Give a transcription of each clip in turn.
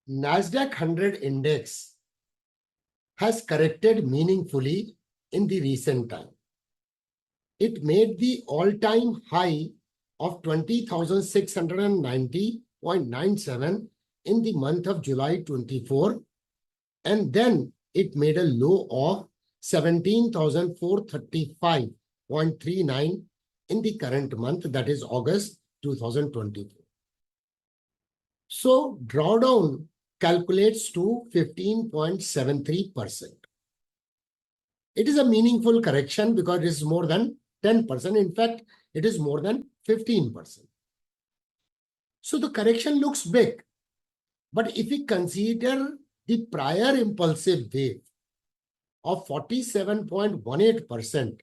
Nasdaq 100 index has corrected meaningfully in the recent time. It made the all-time high of 20,690.97 in the month of July 24, and then it made a low of 17,435.39 in the current month, that is August 2024. So drawdown calculates to 15.73%. It is a meaningful correction because it is more than 10%. In fact, it is more than 15%. So the correction looks big. But if we consider the prior impulsive wave of 47.18%,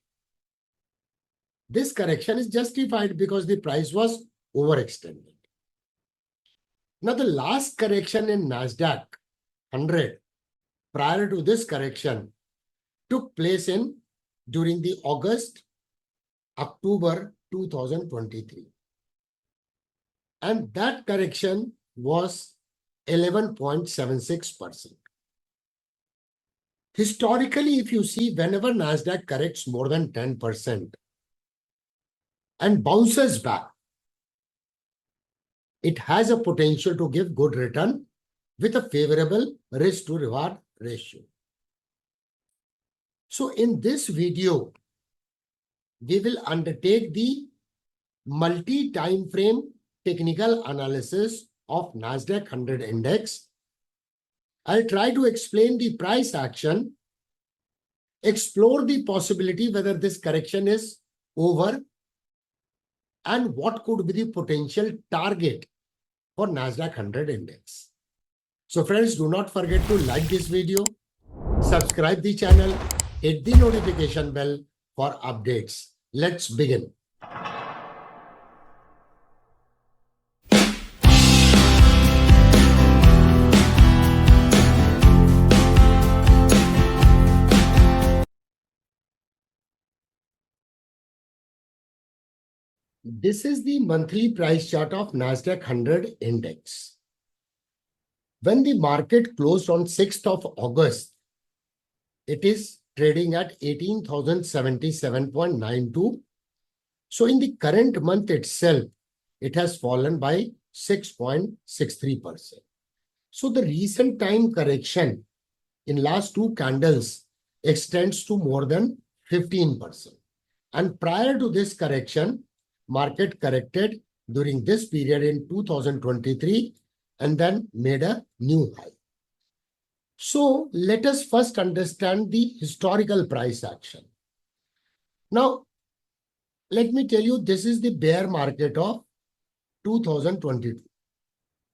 this correction is justified because the price was overextended. Now, the last correction in Nasdaq 100 prior to this correction took place during the October 2023. And that correction was 11.76%. Historically, if you see, whenever Nasdaq corrects more than 10% and bounces back, it has a potential to give good return with a favorable risk to reward ratio. So in this video, we will undertake the multi-timeframe technical analysis of Nasdaq 100 index. I'll try to explain the price action, explore the possibility whether this correction is over, and what could be the potential target for Nasdaq 100 index. So friends, do not forget to like this video, subscribe the channel, hit the notification bell for updates. Let's begin. This is the monthly price chart of Nasdaq 100 index. When the market closed on 6th of August, it is trading at 18,077.92. So in the current month itself, it has fallen by 6.63%. So the recent time correction in last two candles extends to more than 15%. And prior to this correction, market corrected during this period in 2023 and then made a new high. So let us first understand the historical price action. Now, let me tell you, this is the bear market of 2022.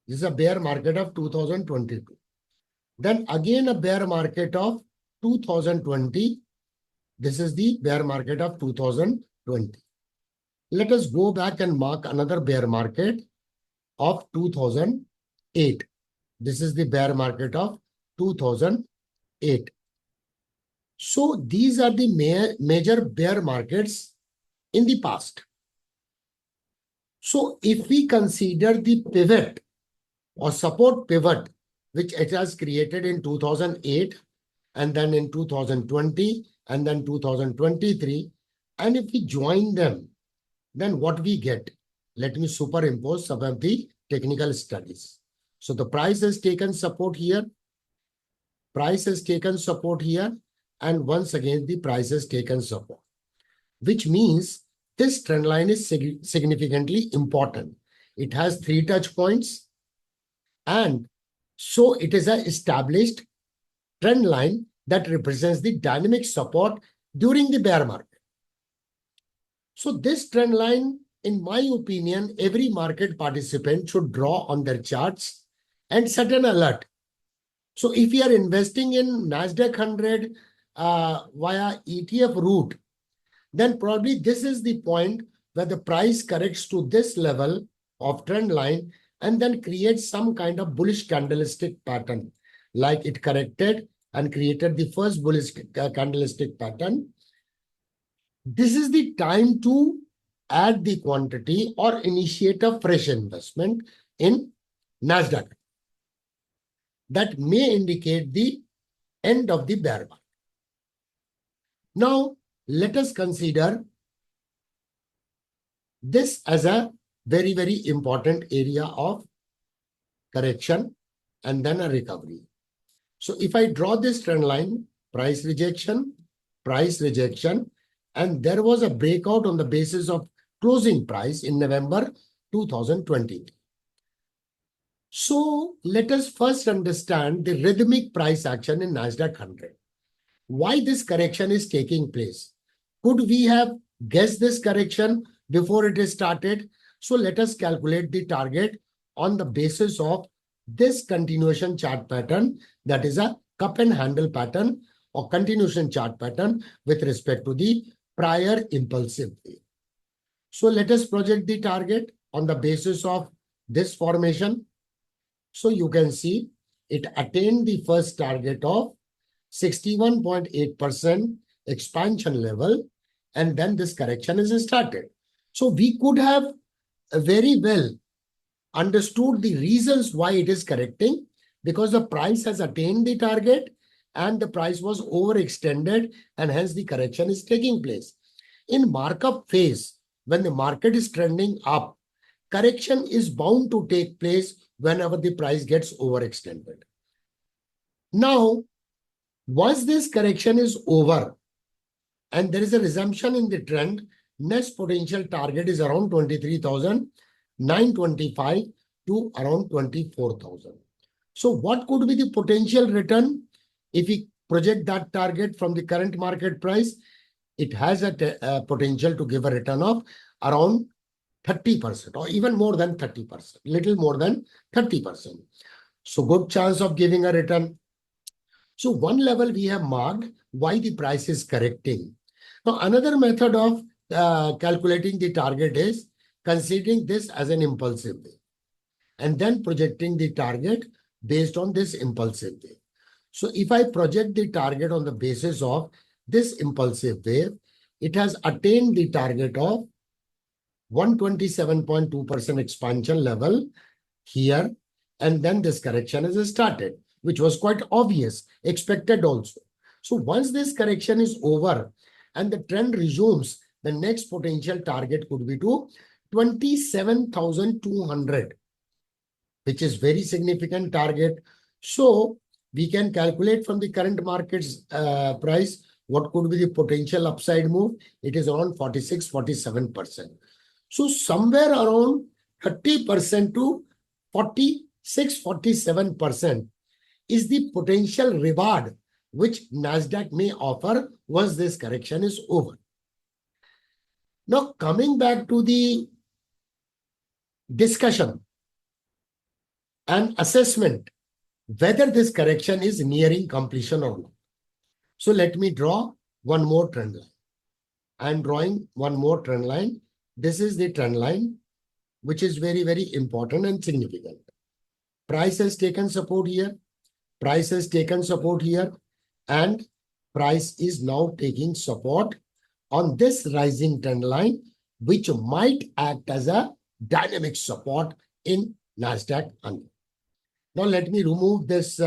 This is a bear market of 2022. Then again a bear market of 2020. This is the bear market of 2020. Let us go back and mark another bear market of 2008. This is the bear market of 2008. So these are the major bear markets in the past. So if we consider the pivot or support pivot, which it has created in 2008 and then in 2020 and then 2023, and if we join them, then what we get? Let me superimpose some of the technical studies. So the price has taken support here. Price has taken support here. And once again, the price has taken support, which means this trend line is significantly important. It has 3 touch points. And so it is an established trend line that represents the dynamic support during the bear market. So this trend line, in my opinion, every market participant should draw on their charts and set an alert. So if you are investing in Nasdaq 100 via ETF route, then probably this is the point where the price corrects to this level of trend line and then creates some kind of bullish candlestick pattern, like it corrected and created the first bullish candlestick pattern. This is the time to add the quantity or initiate a fresh investment in Nasdaq. that may indicate the end of the bear market. Now, let us consider this as a very, very important area of correction and then a recovery. So if I draw this trend line, price rejection, and there was a breakout on the basis of closing price in November 2020. So let us first understand the rhythmic price action in Nasdaq 100. Why this correction is taking place? Could we have guessed this correction before it is started? So let us calculate the target on the basis of this continuation chart pattern, that is a cup and handle pattern or continuation chart pattern with respect to the prior impulsive wave. So let us project the target on the basis of this formation. So you can see it attained the first target of 61.8% expansion level, and then this correction is started. So we could have very well understood the reasons why it is correcting, because the price has attained the target and the price was overextended, and hence the correction is taking place. In markup phase, when the market is trending up, correction is bound to take place whenever the price gets overextended. Now, once this correction is over and there is a resumption in the trend, next potential target is around 23,925 to around 24,000. So what could be the potential return if we project that target from the current market price? It has a potential to give a return of around 30% or even more than 30%, little more than 30%. So good chance of giving a return. So one level we have marked why the price is correcting. Now another method of calculating the target is considering this as an impulsive wave and then projecting the target based on this impulsive wave. So if I project the target on the basis of this impulsive wave, it has attained the target of 127.2% expansion level here, and then this correction has started, which was quite obvious, expected also. So once this correction is over and the trend resumes, the next potential target could be to 27,200, which is very significant target. So we can calculate from the current market's price what could be the potential upside move. It is around 46-47%. So somewhere around 30% to 46-47% is the potential reward which Nasdaq may offer once this correction is over. Now coming back to the discussion and assessment whether this correction is nearing completion or not. So let me draw one more trend line. I am drawing one more trend line. This is the trend line, which is very, very important and significant. Price has taken support here. Price has taken support here. And price is now taking support on this rising trend line, which might act as a dynamic support in Nasdaq 100. Now let me remove this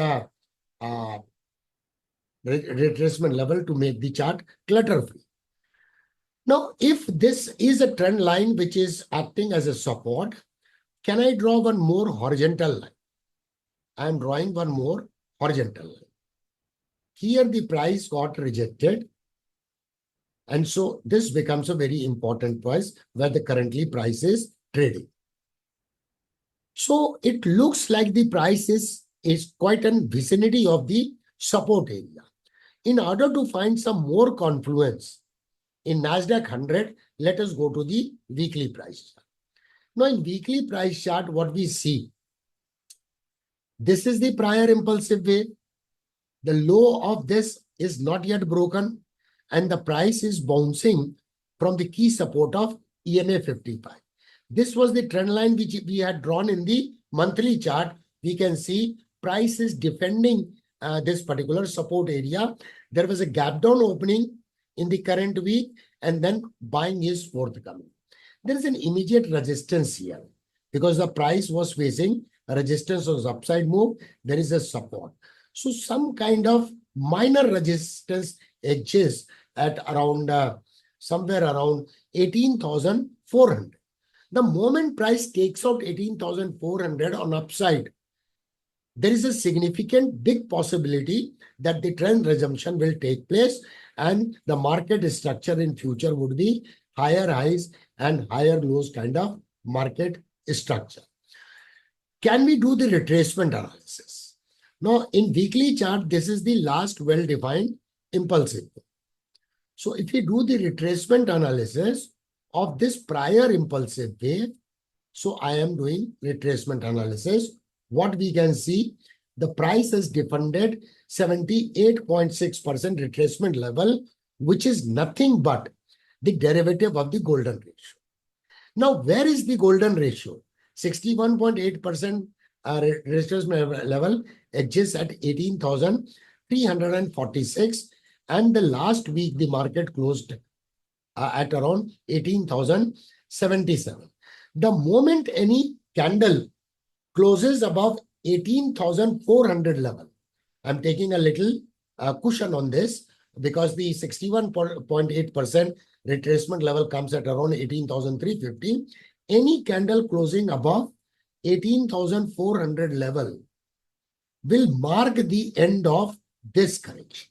retracement level to make the chart clutter-free. Now, if this is a trend line which is acting as a support, can I draw one more horizontal line? I am drawing one more horizontal line. Here the price got rejected. And so this becomes a very important price where the currently price is trading. So it looks like the price is quite in vicinity of the support area. In order to find some more confluence in Nasdaq 100, let us go to the weekly price chart. Now in weekly price chart, what we see, this is the prior impulsive wave. The low of this is not yet broken and the price is bouncing from the key support of EMA 55. This was the trend line which we had drawn in the monthly chart. We can see price is defending this particular support area. There was a gap down opening in the current week and then buying is forthcoming. There is an immediate resistance here because the price was facing resistance or upside move, there is a support. So some kind of minor resistance edges at around somewhere around 18,400. The moment price takes out 18,400 on upside, there is a significant big possibility that the trend resumption will take place and the market structure in future would be higher highs and higher lows kind of market structure. Can we do the retracement analysis? Now, in weekly chart, this is the last well-defined impulsive. So if we do the retracement analysis of this prior impulsive wave, so I am doing retracement analysis. What we can see, the price has defended 78.6% retracement level, which is nothing but the derivative of the golden ratio. Now, where is the golden ratio? 61.8% retracement level exists at 18,346, and the last week the market closed at around 18,077. The moment any candle closes above 18,400 level, I'm taking a little cushion on this because the 61.8% retracement level comes at around 18,350. Any candle closing above 18,400 level will mark the end of this correction.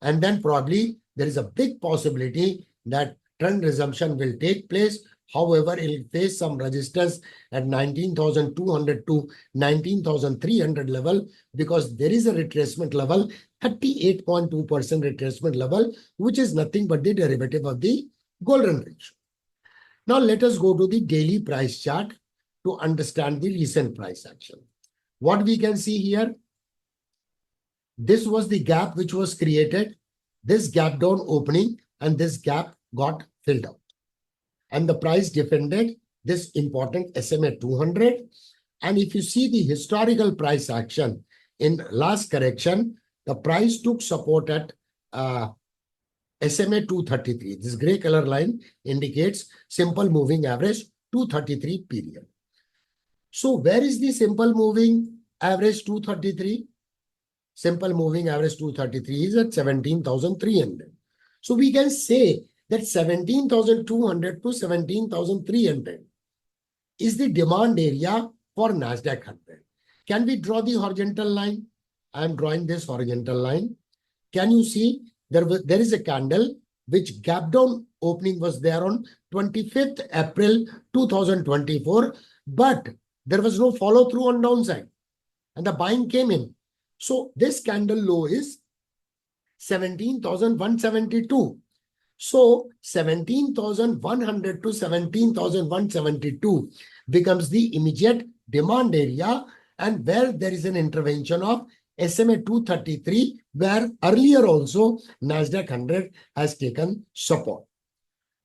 And then probably there is a big possibility that trend resumption will take place. However, it will face some resistance at 19,200 to 19,300 level because there is a retracement level, 38.2% retracement level, which is nothing but the derivative of the golden ratio. Now, let us go to the daily price chart to understand the recent price action. What we can see here, this was the gap which was created, this gap down opening, and this gap got filled out. And the price defended this important SMA 200. And if you see the historical price action in last correction, the price took support at SMA 233. This gray color line indicates simple moving average 233 period. So where is the simple moving average 233? Simple moving average 233 is at 17,300. So we can say that 17,200 to 17,300 is the demand area for Nasdaq 100. Can we draw the horizontal line? I am drawing this horizontal line. Can you see there is a candle which gap down opening was there on 25th April 2024, but there was no follow through on downside and the buying came in. So this candle low is 17,172. So 17,100 to 17,172 becomes the immediate demand area, and where there is an intervention of SMA 233, where earlier also Nasdaq 100 has taken support.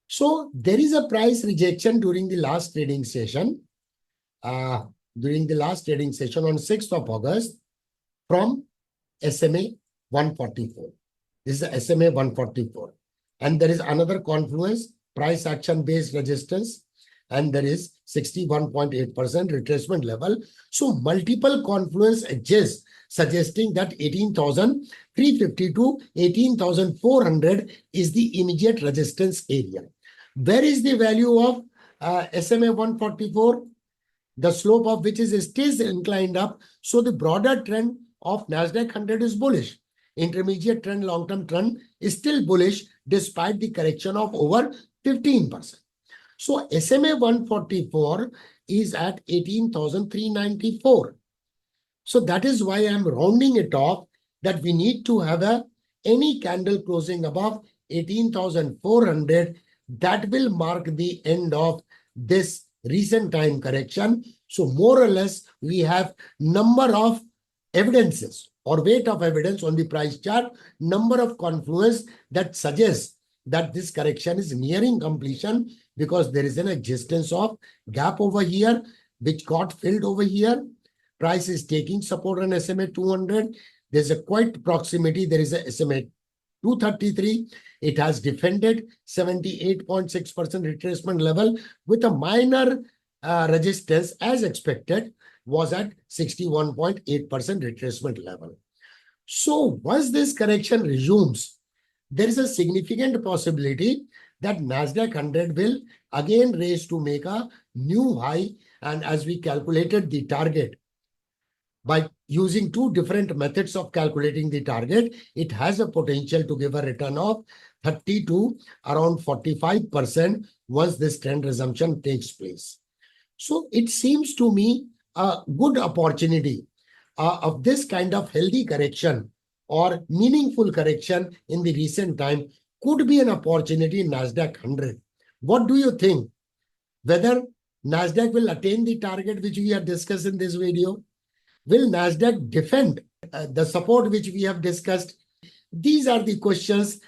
So there is a price rejection during the last trading session. During the last trading session on 6th of August from SMA 144. This is the SMA 144. And there is another confluence, price action based resistance, and there is 61.8% retracement level. So multiple confluence edges suggesting that 18,350 to 18,400 is the immediate resistance area. Where is the value of SMA 144? The slope of which is still inclined up. So the broader trend of Nasdaq 100 is bullish. Intermediate trend, long-term trend is still bullish despite the correction of over 15%. So SMA 144 is at 18,394. So that is why I am rounding it off that we need to have any candle closing above 18,400 that will mark the end of this recent time correction. So more or less we have number of evidences or weight of evidence on the price chart, number of confluence that suggests that this correction is nearing completion because there is an existence of gap over here which got filled over here. Price is taking support on SMA 200. There's a quite proximity. There is a SMA 233. It has defended 78.6% retracement level with a minor resistance as expected was at 61.8% retracement level. So once this correction resumes, there is a significant possibility that Nasdaq 100 will again raise to make a new high. And as we calculated the target, by using two different methods of calculating the target, it has a potential to give a return of 30 to around 45% once this trend resumption takes place. So it seems to me a good opportunity of this kind of healthy correction or meaningful correction in the recent time could be an opportunity in Nasdaq 100. What do you think? Whether Nasdaq will attain the target which we have discussed in this video? Will Nasdaq defend the support which we have discussed? These are the questions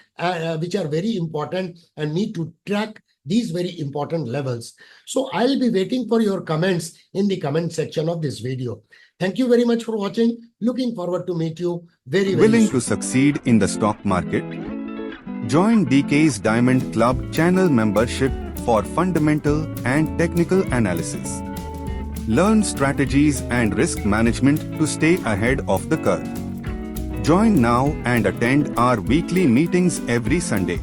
which are very important and need to track these very important levels. So I'll be waiting for your comments in the comment section of this video. Thank you very much for watching. Looking forward to meet you very Willing soon. to succeed in the stock market? Join DK's Diamond Club channel membership for fundamental and technical analysis. Learn strategies and risk management to stay ahead of the curve. Join now and attend our weekly meetings every Sunday.